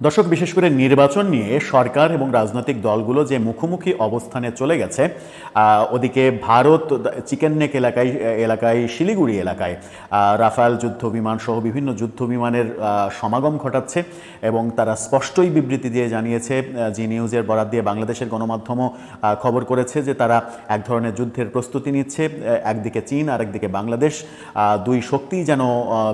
দর্শক, বিশেষ করে নির্বাচন নিয়ে সরকার এবং রাজনৈতিক দলগুলো যে মুখোমুখি অবস্থানে চলে গেছে, ওদিকে ভারত চিকেন নেক এলাকায় শিলিগুড়ি এলাকায় রাফাল যুদ্ধ বিমান সহ বিভিন্ন যুদ্ধ বিমানের সমাগম ঘটাচ্ছে এবং তারা স্পষ্টই বিবৃতি দিয়ে জানিয়েছে, জি নিউজের বরাত দিয়ে বাংলাদেশের গণমাধ্যমও খবর করেছে যে তারা এক ধরনের যুদ্ধের প্রস্তুতি নিচ্ছে। একদিকে চীন আর একদিকে বাংলাদেশ, দুই শক্তি যেন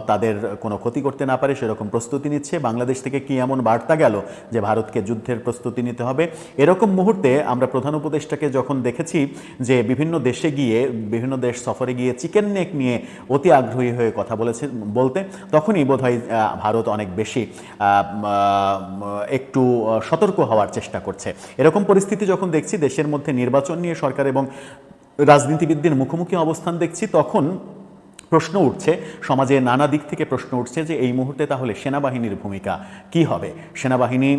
তাদের কোনো ক্ষতি করতে না পারে সেরকম প্রস্তুতি নিচ্ছে। বাংলাদেশ থেকে কি এমন বার্তা গেল যে ভারতকে যুদ্ধের প্রস্তুতি নিতে হবে? এরকম মুহূর্তে আমরা প্রধান উপদেষ্টাকে যখন দেখেছি যে বিভিন্ন দেশ সফরে গিয়ে চিকেন নেক নিয়ে অতি আগ্রহী হয়ে কথা বলতে, তখনই বোধহয় ভারত অনেক বেশি একটু সতর্ক হওয়ার চেষ্টা করছে। এরকম পরিস্থিতি যখন দেখছি, দেশের মধ্যে নির্বাচন নিয়ে সরকার এবং রাজনীতিবিদদের মুখোমুখি অবস্থান দেখছি, তখন প্রশ্ন উঠছে, সমাজে নানা দিক থেকে প্রশ্ন উঠছে যে এই মুহূর্তে তাহলে সেনাবাহিনীর ভূমিকা কি হবে? সেনাবাহিনী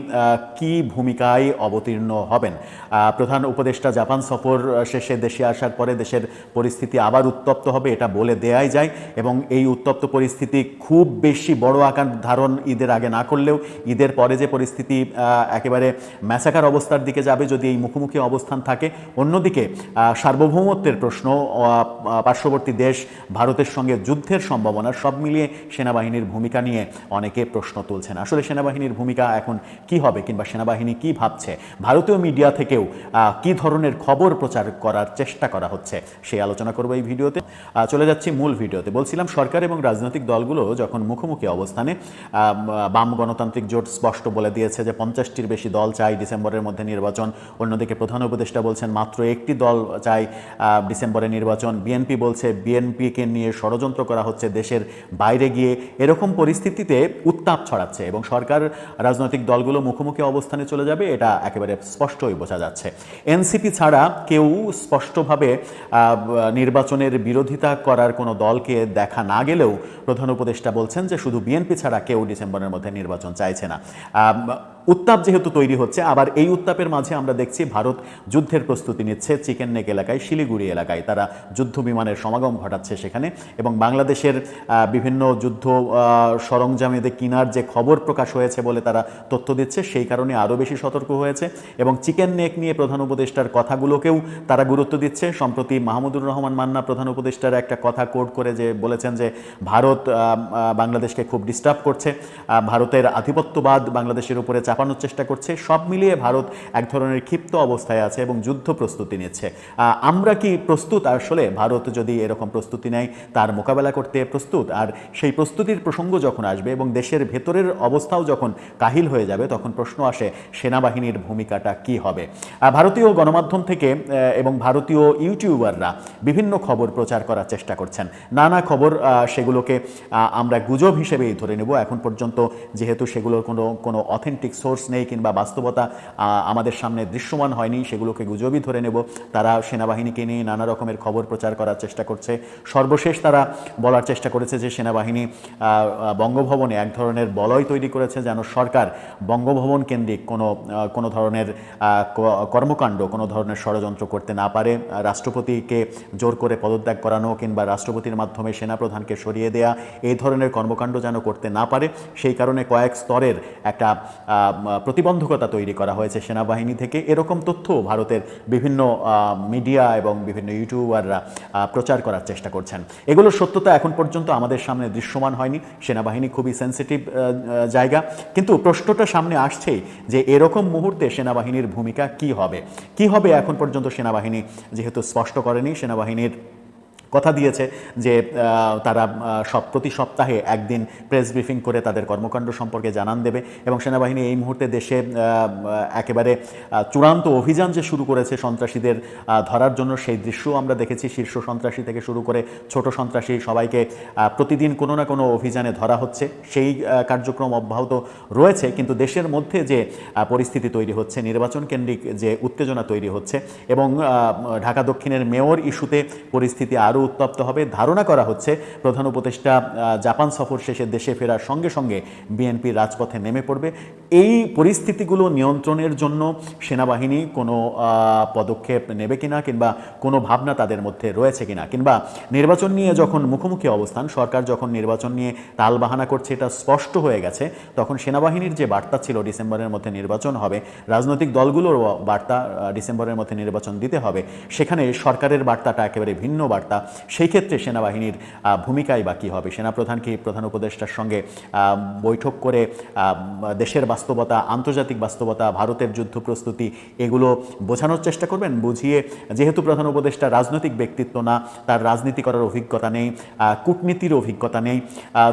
কি ভূমিকায় অবতীর্ণ হবেন? প্রধান উপদেষ্টা জাপান সফর শেষে দেশে আসার পরে দেশের পরিস্থিতি আবার উত্তপ্ত হবে, এটা বলে দেয়াই যায়। এবং এই উত্তপ্ত পরিস্থিতি খুব বেশি বড় আকার ধারণ ঈদের আগে না করলেও ঈদের পরে যে পরিস্থিতি একেবারে ম্যাসাকার অবস্থার দিকে যাবে যদি এই মুখোমুখি অবস্থান থাকে। অন্যদিকে সার্বভৌমত্বের প্রশ্ন, পার্শ্ববর্তী দেশ ভারতের সঙ্গে যুদ্ধের সম্ভাবনা, সব মিলিয়ে সেনাবাহিনীর ভূমিকা নিয়ে অনেকে প্রশ্ন তুলছেন। আসলে সেনাবাহিনীর ভূমিকা এখন কি হবে, কিংবা সেনাবাহিনী কি ভাবছে? ভারতীয় মিডিয়া থেকেও কি ধরনের খবর প্রচার করার চেষ্টা করা হচ্ছে সেই আলোচনা করবো এই ভিডিওতে। চলে যাচ্ছি মূল ভিডিওতে। বলছিলাম, সরকার এবং রাজনৈতিক দলগুলো যখন মুখোমুখি অবস্থানে, বাম গণতান্ত্রিক জোট স্পষ্ট বলে দিয়েছে যে 50টির বেশি দল চাই ডিসেম্বরের মধ্যে নির্বাচন। অন্যদিকে প্রধান উপদেষ্টা বলছেন মাত্র একটি দল চাই ডিসেম্বরে নির্বাচন। বিএনপি বলছে বিএনপিকে নিয়ে ষড়যন্ত্র করা হচ্ছে দেশের বাইরে গিয়ে। এরকম পরিস্থিতিতে উত্তাপ ছড়াচ্ছে এবং সরকার রাজনৈতিক দলগুলো মুখোমুখি অবস্থানে চলে যাবে, এটা একেবারে স্পষ্টই বোঝা যাচ্ছে। এনসিপি ছাড়া কেউ স্পষ্টভাবে নির্বাচনের বিরোধিতা করার কোনো দলকে দেখা না গেলেও প্রধান উপদেষ্টা বলছেন যে শুধু বিএনপি ছাড়া কেউ ডিসেম্বরের মধ্যে নির্বাচন চাইছে না। উত্তাপ যেহেতু তৈরি হচ্ছে, আবার এই উত্তাপের মাঝে আমরা দেখছি ভারত যুদ্ধের প্রস্তুতি নিচ্ছে চিকেন নেক এলাকায়, শিলিগুড়ি এলাকায় তারা যুদ্ধ বিমানের সমাগম ঘটাচ্ছে সেখানে। এবং বাংলাদেশের বিভিন্ন যুদ্ধ সরঞ্জামেদের কিনার যে খবর প্রকাশ হয়েছে বলে তারা তথ্য দিচ্ছে, সেই কারণে আরও বেশি সতর্ক হয়েছে। এবং চিকেন নেক নিয়ে প্রধান উপদেষ্টার কথাগুলোকেও তারা গুরুত্ব দিচ্ছে। সম্প্রতি মাহমুদুর রহমান মান্না প্রধান উপদেষ্টার একটা কথা কোট করে যে বলেছেন যে ভারত বাংলাদেশকে খুব ডিস্টার্ব করছে, ভারতের আধিপত্যবাদ বাংলাদেশের উপরে চাপানোর চেষ্টা করছে। সব মিলিয়ে ভারত এক ধরনের ক্ষিপ্ত অবস্থায় আছে এবং যুদ্ধ প্রস্তুতি নিচ্ছে। আমরা কি প্রস্তুত? আসলে ভারত যদি এরকম প্রস্তুতি নেয় তার মোকাবেলা করতে প্রস্তুত। আর সেই প্রস্তুতির প্রসঙ্গ যখন আসবে এবং দেশের ভেতরের অবস্থাও যখন কাহিল হয়ে যাবে, তখন প্রশ্ন আসে সেনাবাহিনীর ভূমিকাটা কি হবে। ভারতীয় গণমাধ্যম থেকে এবং ভারতীয় ইউটিউবাররা বিভিন্ন খবর প্রচার করার চেষ্টা করছেন। নানা খবর, সেগুলোকে আমরা গুজব হিসেবেই ধরে নেব এখন পর্যন্ত, যেহেতু সেগুলোর কোনো অথেন্টিক সোর্স নেই কিংবা বাস্তবতা আমাদের সামনে দৃশ্যমান হয়নি, সেগুলোকে গুজবই ধরে নেব। তারা সেনাবাহিনীকে নিয়ে নানা রকমের খবর প্রচার করার চেষ্টা করছে। সর্বশেষ তারা বলার চেষ্টা করেছে যে সেনাবাহিনী বঙ্গভবনে এক ধরনের বলয় তৈরি করেছে যেন সরকার বঙ্গভবন কেন্দ্রিক কোনো ধরনের কর্মকাণ্ড, কোনো ধরনের ষড়যন্ত্র করতে না পারে। রাষ্ট্রপতিকে জোর করে পদত্যাগ করানো কিংবা রাষ্ট্রপতির মাধ্যমে সেনাপ্রধানকে সরিয়ে দেয়া, এই ধরনের কর্মকাণ্ড যেন করতে না পারে, সেই কারণে কয়েক স্তরের একটা প্রতিবন্ধকতা তৈরি করা হয়েছে সেনাবাহিনী থেকে। এরকম তথ্য ভারতের বিভিন্ন মিডিয়া এবং বিভিন্ন ইউটিউবাররা প্রচার করার চেষ্টা করছেন। এগুলোর সত্যতা এখন পর্যন্ত আমাদের সামনে দৃশ্যমান হয়নি। সেনাবাহিনী খুবই সেন্সিটিভ জায়গা, কিন্তু প্রশ্নটা সামনে আসছেই যে এরকম মুহূর্তে সেনাবাহিনীর ভূমিকা কি হবে এখন পর্যন্ত সেনাবাহিনী যেহেতু স্পষ্ট করেনি। সেনাবাহিনীর কথা দিয়েছে যে তারা প্রতি সপ্তাহে একদিন প্রেস ব্রিফিং করে তাদের কর্মকাণ্ড সম্পর্কে জানান দেবে। এবং সেনাবাহিনী এই মুহূর্তে দেশে একেবারে চূড়ান্ত অভিযান যে শুরু করেছে সন্ত্রাসীদের ধরার জন্য, সেই দৃশ্যও আমরা দেখেছি। শীর্ষ সন্ত্রাসী থেকে শুরু করে ছোট সন্ত্রাসী সবাইকে প্রতিদিন কোনো না কোনো অভিযানে ধরা হচ্ছে। সেই কার্যক্রম অব্যাহত রয়েছে, কিন্তু দেশের মধ্যে যে পরিস্থিতি তৈরি হচ্ছে, নির্বাচন কেন্দ্রিক যে উত্তেজনা তৈরি হচ্ছে এবং ঢাকা দক্ষিণের মেয়র ইস্যুতে পরিস্থিতি আরও উত্তপ্ত হবে। ধারণা করা হচ্ছে প্রধান উপদেষ্টা জাপান সফর শেষে দেশে ফেরার সঙ্গে সঙ্গে বিএনপি রাজপথে নেমে পড়বে। এই পরিস্থিতিগুলো নিয়ন্ত্রণের জন্য সেনাবাহিনী কোনো পদক্ষেপ নেবে কিনা, কিংবা কোনো ভাবনা তাদের মধ্যে রয়েছে কিনা, কিংবা নির্বাচন নিয়ে যখন মুখোমুখি অবস্থান, সরকার যখন নির্বাচন নিয়ে টালবাহানা করছে এটা স্পষ্ট হয়ে গেছে, তখন সেনাবাহিনীর যে বার্তা ছিল ডিসেম্বরের মধ্যে নির্বাচন হবে, রাজনৈতিক দলগুলোর বার্তা ডিসেম্বরের মধ্যে নির্বাচন দিতে হবে, সেখানে সরকারের বার্তাটা একেবারে ভিন্ন বার্তা। সেই ক্ষেত্রে সেনাবাহিনীর ভূমিকাই বা কী হবে? সেনাপ্রধান কি প্রধান উপদেষ্টার সঙ্গে বৈঠক করে দেশের বাস্তবতা, আন্তর্জাতিক বাস্তবতা, ভারতের যুদ্ধ প্রস্তুতি এগুলো বোঝানোর চেষ্টা করবেন? বুঝিয়ে, যেহেতু প্রধান উপদেষ্টা রাজনৈতিক ব্যক্তিত্ব না, তার রাজনীতি করার অভিজ্ঞতা নেই, কূটনীতির অভিজ্ঞতা নেই,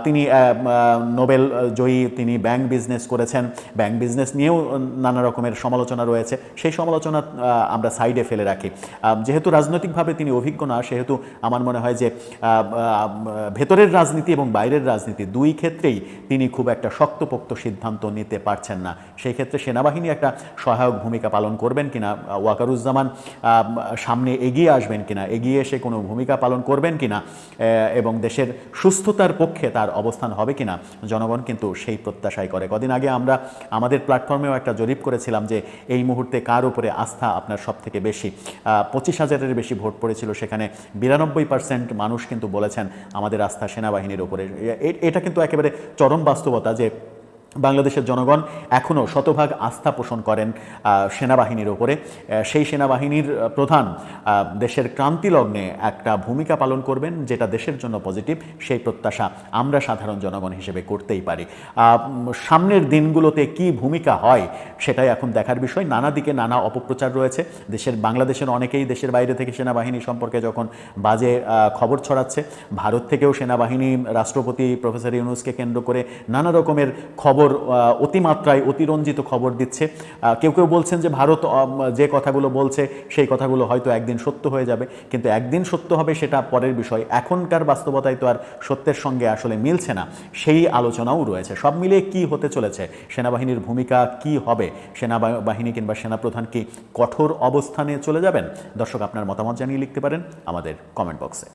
তিনি নোবেল জয়ী, তিনি ব্যাংক বিজনেস করেছেন, ব্যাংক বিজনেস নিয়েও নানা রকমের সমালোচনা রয়েছে, সেই সমালোচনা আমরা সাইডে ফেলে রাখি। যেহেতু রাজনৈতিকভাবে তিনি অভিজ্ঞ না, সেহেতু আমার মনে হয় যে ভেতরের রাজনীতি এবং বাইরের রাজনীতি দুই ক্ষেত্রেই তিনি খুব একটা শক্তপোক্ত সিদ্ধান্ত নিতে পারছেন না। সেই ক্ষেত্রে সেনাবাহিনী একটা সহায়ক ভূমিকা পালন করবেন কিনা, ওয়াকারুজ্জামান সামনে এগিয়ে আসবেন কিনা, এগিয়ে এসে কোনো ভূমিকা পালন করবেন কিনা, এবং দেশের সুস্থতার পক্ষে তার অবস্থান হবে কিনা, জনগণ কিন্তু সেই প্রত্যাশাই করে। কদিন আগে আমরা আমাদের প্ল্যাটফর্মেও একটা জরিপ করেছিলাম যে এই মুহূর্তে কার উপরে আস্থা আপনার সব থেকে বেশি। 25,000-এর বেশি ভোট পড়েছিল, সেখানে 92% মানুষ কিন্তু বলেছেন আমাদের আস্থা সেনাবাহিনীর উপরে। এটা কিন্তু একেবারে চরম বাস্তবতা যে বাংলাদেশের জনগণ এখনও শতভাগ আস্থা পোষণ করেন সেনাবাহিনীর ওপরে। সেই সেনাবাহিনীর প্রধান দেশের ক্রান্তি লগ্নে একটা ভূমিকা পালন করবেন যেটা দেশের জন্য পজিটিভ, সেই প্রত্যাশা আমরা সাধারণ জনগণ হিসেবে করতেই পারি। সামনের দিনগুলোতে কি ভূমিকা হয় সেটাই এখন দেখার বিষয়। নানা দিকে নানা অপপ্রচার রয়েছে। বাংলাদেশের অনেকেই দেশের বাইরে থেকে সেনাবাহিনী সম্পর্কে যখন বাজে খবর ছড়াচ্ছে, ভারত থেকেও সেনাবাহিনী রাষ্ট্রপতি প্রফেসর ইউনূসকে কেন্দ্র করে নানা রকমের খবর, অতিমাত্রায় অতিরঞ্জিত খবর দিচ্ছে। কেউ কেউ বলছেন যে ভারত যে কথাগুলো বলছে সেই কথাগুলো হয়তো একদিন সত্য হয়ে যাবে, কিন্তু একদিন সত্য হবে সেটা পরের বিষয়। এখনকার বাস্তবতায় তো আর সত্যের সঙ্গে আসলে মিলছে না, সেই আলোচনাও রয়েছে। সব মিলিয়ে কি হতে চলেছে, সেনাবাহিনীর ভূমিকা কি হবে, সেনাবাহিনী কিংবা সেনাপ্রধান কি কঠোর অবস্থানে চলে যাবেন? দর্শক, আপনার মতামত জানিয়ে লিখতে পারেন আমাদের কমেন্ট বক্সে।